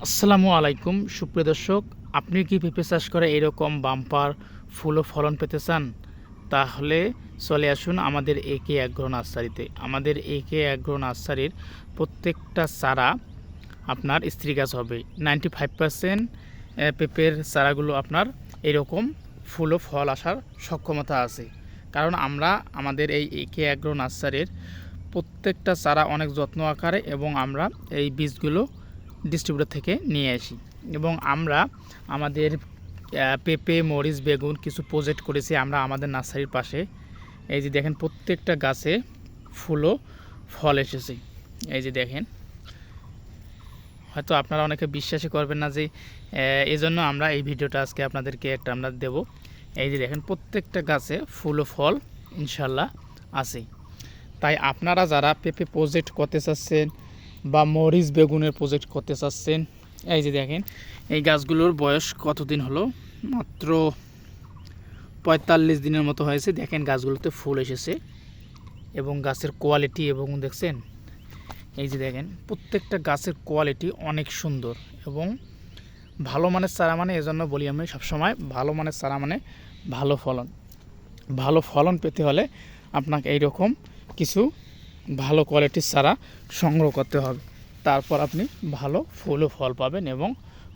আসসালামু আলাইকুম সুপ্রিয় দর্শক, আপনি কি পেঁপে চাষ করে এরকম বাম্পার ফুল ও ফলন পেতে চান? তাহলে চলে আসুন আমাদের একে অ্যাগ্রো নার্সারিতে। আমাদের একে অ্যাগ্রো নার্সারির প্রত্যেকটা চারা আপনার স্ত্রী গাছ হবে। 95% পেঁপের চারাগুলো আপনার এরকম ফুল ও ফল আসার সক্ষমতা আছে। কারণ আমরা আমাদের এই একে অ্যাগ্রো নার্সারির প্রত্যেকটা চারা অনেক যত্ন আকারে এবং আমরা এই বীজগুলো ডিস্ট্রিবিউটর থেকে নিয়ে আসি এবং আমরা আমাদের পেঁপে, মরিচ, বেগুন কিছু প্রজেক্ট করেছি আমরা আমাদের নার্সারির পাশে। এই যে দেখেন প্রত্যেকটা গাছে ফুল ও ফল এসেছে। এই যে দেখেন, হয়তো আপনারা অনেকে বিশ্বাসই করবেন না যে এজন্য আমরা এই ভিডিওটা আজকে আপনাদেরকে আমরা দেব। এই যে দেখেন প্রত্যেকটা গাছে ফুল ও ফল ইনশাল্লাহ আছে। তাই আপনারা যারা পেঁপে প্রজেক্ট করতে চাচ্ছেন বা মরিচ বেগুনের প্রজেক্ট করতে চাচ্ছেন, এই যে দেখেন এই গাছগুলোর বয়স কতদিন হলো, মাত্র 45 দিনের মতো হয়েছে। দেখেন গাছগুলোতে ফুল এসেছে এবং গাছের কোয়ালিটি এবং দেখছেন, এই যে দেখেন প্রত্যেকটা গাছের কোয়ালিটি অনেক সুন্দর এবং ভালো মানের চারা। মানে এজন্য বলি আমি সবসময় ভালো মানের চারা মানে ভালো ফলন। ভালো ফলন পেতে হলে আপনাকে এইরকম কিছু ভালো কোয়ালিটির চারা সংগ্রহ করতে হবে, তারপর আপনি ভালো ফুল ও ফল পাবেন এবং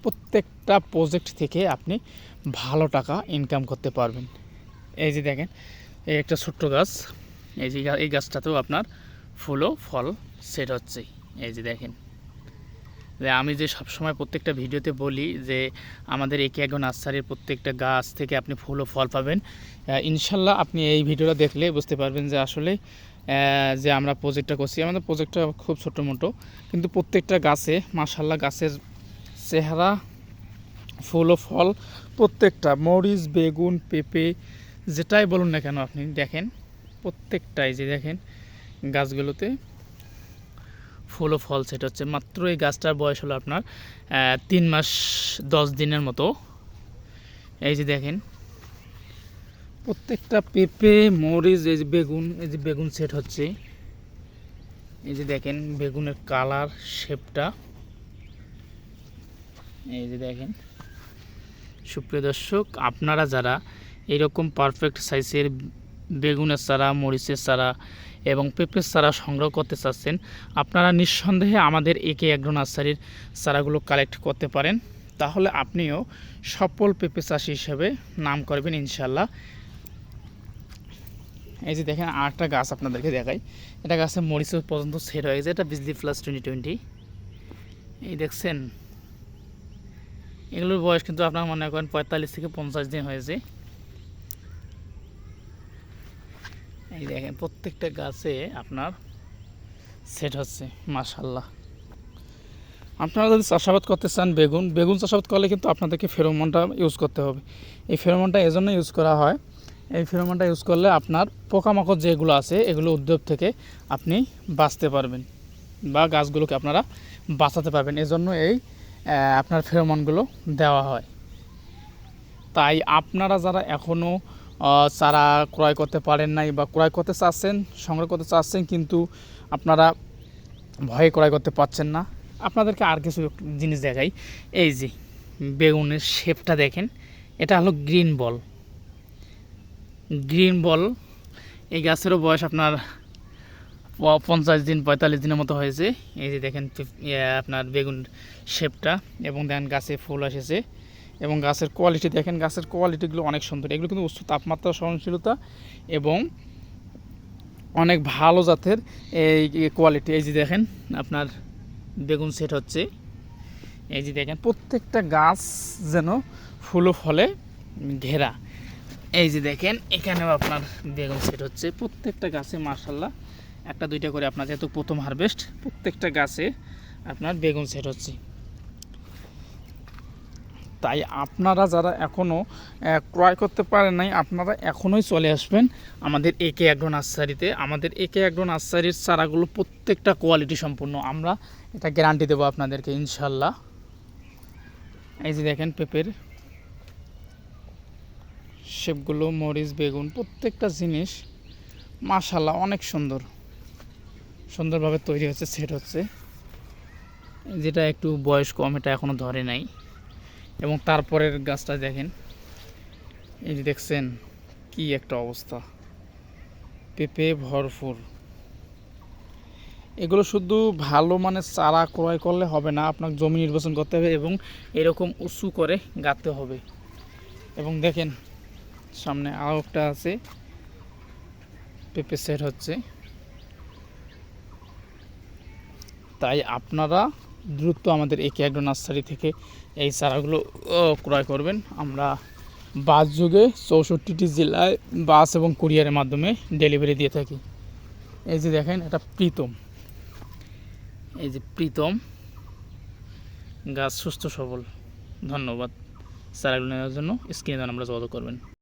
প্রত্যেকটা প্রজেক্ট থেকে আপনি ভালো টাকা ইনকাম করতে পারবেন। এই যে দেখেন এই একটা ছোট্ট গাছ, এই যে এই গাছটাতেও আপনার ফুল ও ফল সেট হচ্ছে। এই যে দেখেন, যে আমি যে সবসময় প্রত্যেকটা ভিডিওতে বলি যে আমাদের একে অ্যাগ্রো নার্সারির প্রত্যেকটা গাছ থেকে আপনি ফুল ও ফল পাবেন, ইনশাল্লাহ আপনি এই ভিডিওটা দেখলে বুঝতে পারবেন যে আসলে যে আমরা প্রজেক্টটা করছি, আমাদের প্রজেক্টটা খুব ছোটো মোটো, কিন্তু প্রত্যেকটা গাছে মাশাল্লাহ গাছের চেহারা, ফুল ও ফল প্রত্যেকটা মরিচ, বেগুন, পেঁপে যেটাই বলুন না কেন আপনি দেখেন প্রত্যেকটাই যে দেখেন গাছগুলোতে ফুল ও ফল সেট হচ্ছে। মাত্র এই গাছটার বয়স হলো আপনার 3 মাস 10 দিনের মতো। এই যে দেখেন প্রত্যেকটা পেঁপে, মরিচ, এই যে বেগুন সেট হচ্ছে। এই যে দেখেন বেগুনের কালার, শেপটা, এই যে দেখেন। সুপ্রিয় দর্শক, আপনারা যারা এইরকম পারফেক্ট সাইজের বেগুনের চারা, মরিচের চারা এবং পেঁপের চারা সংগ্রহ করতে চাচ্ছেন, আপনারা নিঃসন্দেহে আমাদের একে অ্যাগ্রো নার্সারির চারাগুলো কালেক্ট করতে পারেন। তাহলে আপনিও সফল পেঁপে চাষি হিসেবে নাম করবেন ইনশাল্লাহ। এই যে দেখেন আরেকটা গাছ আপনাদেরকে দেখাই, এটা গাছে মরিচ পর্যন্ত সেট হয়ে গেছে। এটা বিজলি প্লাস 2020। এই দেখছেন এগুলোর বয়স কিন্তু আপনার মনে করেন 45 থেকে 50 দিন হয়েছে। এই দেখেন প্রত্যেকটা গাছে আপনার সেট হচ্ছে মাশাল্লাহ। আপনারা যদি চাষাবাদ করতে চান বেগুন চাষাবাদ করলে কিন্তু আপনাদেরকে ফেরোমনটা ইউজ করতে হবে। এই ফেরোমনটা এজন্য ইউজ করা হয়, এই ফেরোমনটা ইউজ করলে আপনার পোকামাকড় যেগুলো আছে এগুলো উদ্যোগ থেকে আপনি বাঁচতে পারবেন বা গাছগুলোকে আপনারা বাঁচাতে পারবেন, এজন্য এই আপনার ফেরোমনগুলো দেওয়া হয়। তাই আপনারা যারা এখনও চারা ক্রয় করতে পারেন নাই বা ক্রয় করতে চাচ্ছেন, সংগ্রহ করতে চাচ্ছেন কিন্তু আপনারা ভয়ে ক্রয় করতে পারছেন না, আপনাদেরকে আর কিছু জিনিস দেখাই। এই যে বেগুনের শেপটা দেখেন, এটা হলো গ্রিন বল। এই গাছেরও বয়স আপনার 50 দিন 45 দিনের মতো হয়েছে। এই যে দেখেন আপনার বেগুন শেপটা এবং দেখেন গাছে ফুল এসেছে এবং গাছের কোয়ালিটি দেখেন, গাছের কোয়ালিটিগুলো অনেক সুন্দর। এগুলো কিন্তু উচ্চ তাপমাত্রা সহনশীলতা এবং অনেক ভালো জাতের এই কোয়ালিটি। এই যে দেখেন আপনার বেগুন সেট হচ্ছে। এই যে দেখেন প্রত্যেকটা গাছ যেন ফুল ও ফলে ঘেরা। এই যে দেখেন এখানেও আপনার বেগুন সেট হচ্ছে। প্রত্যেকটা গাছে মাশাল্লাহ একটা দুইটা করে আপনার যেহেতু প্রথম হারভেস্ট, প্রত্যেকটা গাছে আপনার বেগুন সেট হচ্ছে। তাই আপনারা যারা এখনও ক্রয় করতে পারেন নাই, আপনারা এখনই চলে আসবেন আমাদের একে অ্যাগ্রো নার্সারিতে। আমাদের একে অ্যাগ্রো নার্সারির চারাগুলো প্রত্যেকটা কোয়ালিটি সম্পূর্ণ, আমরা এটা গ্যারান্টি দেবো আপনাদেরকে ইনশাল্লাহ। এই যে দেখেন পেঁপের শেপগুলো, মরিচ, বেগুন প্রত্যেকটা জিনিস মাশাল্লাহ অনেক সুন্দরভাবে তৈরি হচ্ছে, সেট হচ্ছে। যেটা একটু বয়স কম, এটা এখনও ধরে নাই। এবং তারপরের গাছটা দেখেন, এই যে দেখছেন কি একটা অবস্থা, পেঁপে ভরপুর। এগুলো শুধু ভালো মানের চারা ক্রয় করলে হবে না, আপনাকে জমি নির্বাচন করতে হবে এবং এরকম উঁচু করে গাঁথতে হবে। এবং দেখেন সামনে আরও একটা আছে, পেঁপে সেট হচ্ছে। তাই আপনারা দ্রুত আমাদের একে অ্যাগ্রো নার্সারি থেকে এই চারাগুলো ক্রয় করবেন। আমরা বাস যুগে 64টি জেলায় বাস এবং কুরিয়ারের মাধ্যমে ডেলিভারি দিয়ে থাকি। এই যে দেখেন, এটা প্রীতম, এই যে প্রীতম গাছ সুস্থ সবল। ধন্যবাদ। চারাগুলো নেওয়ার জন্য স্ক্রিনে আমরা যোগাযোগ করবেন।